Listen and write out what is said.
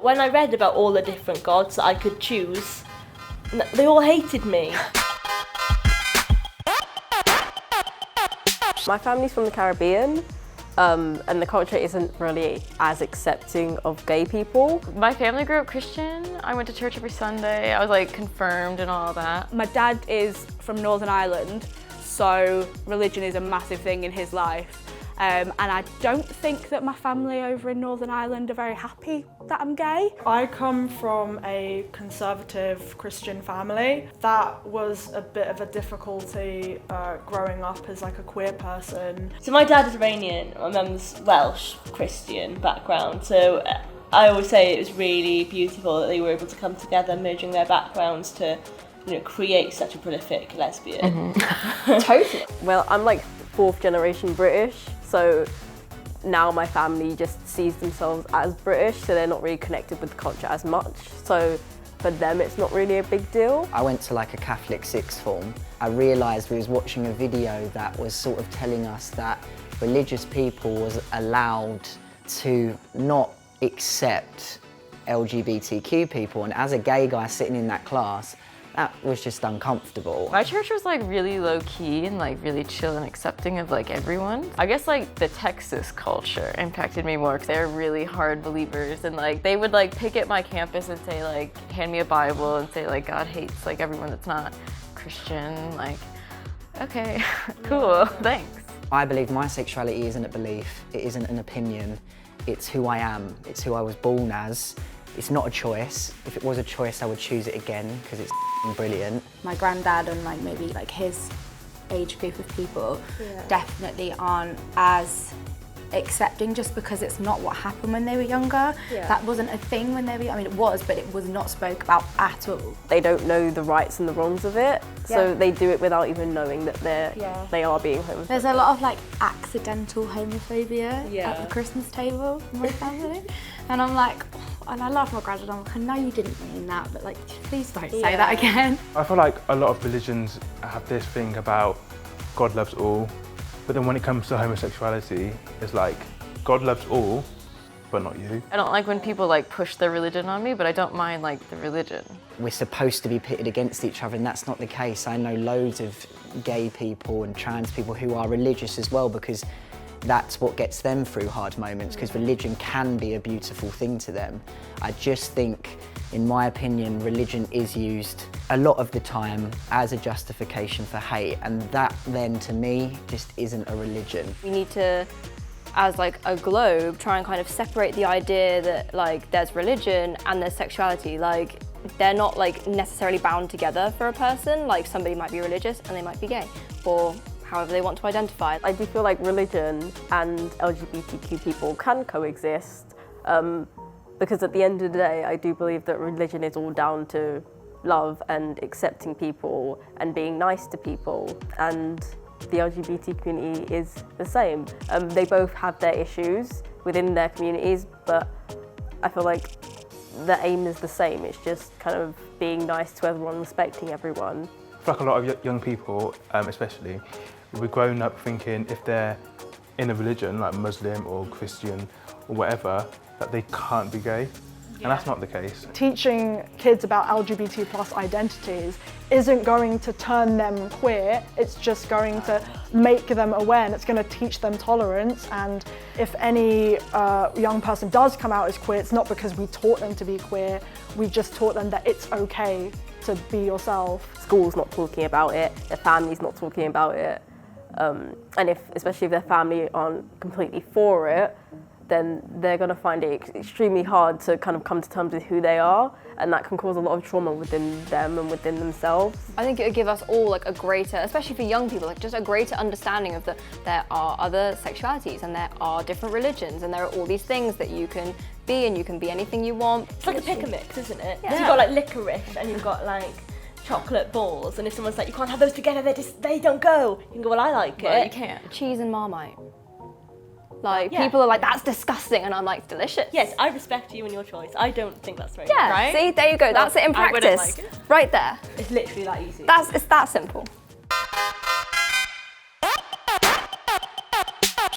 When I read about all the different gods that I could choose, they all hated me. My family's from the Caribbean, and the culture isn't really as accepting of gay people. My family grew up Christian. I went to church every Sunday. I was like confirmed and all that. My dad is from Northern Ireland, so religion is a massive thing in his life. And I don't think that my family over in Northern Ireland are very happy that I'm gay. I come from a conservative Christian family. That was a bit of a difficulty growing up as like a queer person. So my dad is Iranian, my mum's Welsh Christian background, so I always say it was really beautiful that they were able to come together, merging their backgrounds to, create such a prolific lesbian. Totally. Well, I'm like 4th generation British, so now my family just sees themselves as British, so they're not really connected with the culture as much. So for them, it's not really a big deal. I went to like a Catholic sixth form. I realised we was watching a video that was sort of telling us that religious people was allowed to not accept LGBTQ people, and as a gay guy sitting in that class, that was just uncomfortable. My church was like really low key and like really chill and accepting of like everyone. I guess like the Texas culture impacted me more because they're really hard believers, and like they would like pick at my campus and say like, hand me a Bible and say like God hates like everyone that's not Christian. Like, okay, cool, thanks. I believe my sexuality isn't a belief, it isn't an opinion, it's who I am, it's who I was born as. It's not a choice. If it was a choice, I would choose it again because it's brilliant. My granddad and like maybe like his age group of people definitely aren't as accepting, just because it's not what happened when they were younger. That wasn't a thing when they were, I mean it was, but it was not spoke about at all. They don't know the rights and the wrongs of it, so they do it without even knowing that they are being homophobic. There's a lot of like accidental homophobia at the Christmas table in my family. And I'm like, and I laugh at my granddad, I'm like, I know you didn't mean that, but like, please don't say that again. I feel like a lot of religions have this thing about God loves all, but then when it comes to homosexuality, it's like, God loves all, but not you. I don't like when people like push their religion on me, but I don't mind like the religion. We're supposed to be pitted against each other, and that's not the case. I know loads of gay people and trans people who are religious as well, because that's what gets them through hard moments, because religion can be a beautiful thing to them. I just think, in my opinion, religion is used a lot of the time as a justification for hate, and that then to me just isn't a religion. We need to, as like a globe, try and kind of separate the idea that like there's religion and there's sexuality. Like they're not like necessarily bound together for a person. Like somebody might be religious and they might be gay, or however they want to identify. I do feel like religion and LGBTQ people can coexist, because at the end of the day, I do believe that religion is all down to love and accepting people and being nice to people, and the LGBT community is the same. They both have their issues within their communities, but I feel like the aim is the same. It's just kind of being nice to everyone, respecting everyone. I feel like a lot of young people, especially, we've grown up thinking if they're in a religion, like Muslim or Christian or whatever, that they can't be gay. And that's not the case. Teaching kids about LGBT plus identities isn't going to turn them queer, it's just going to make them aware, and it's going to teach them tolerance. And if any young person does come out as queer, it's not because we taught them to be queer, we've just taught them that it's okay to be yourself. School's not talking about it, their family's not talking about it, and especially if their family aren't completely for it, then they're going to find it extremely hard to kind of come to terms with who they are, and that can cause a lot of trauma within them and within themselves. I think it would give us all like a greater, especially for young people, like just a greater understanding of that there are other sexualities and there are different religions and there are all these things that you can be, and you can be anything you want. It's like a pick a mix, isn't it? Yeah. So you've got like licorice and you've got like chocolate balls, and if someone's like, you can't have those together, they don't go, you can go, well, I like it. Well, you can't. Cheese and Marmite. Like, people are like, that's disgusting, and I'm like, delicious. Yes, I respect you and your choice. I don't think that's very Yeah, good, right? see, there you go, that's it in I wouldn't practice. like it. Right there. It's literally that easy. It's that simple.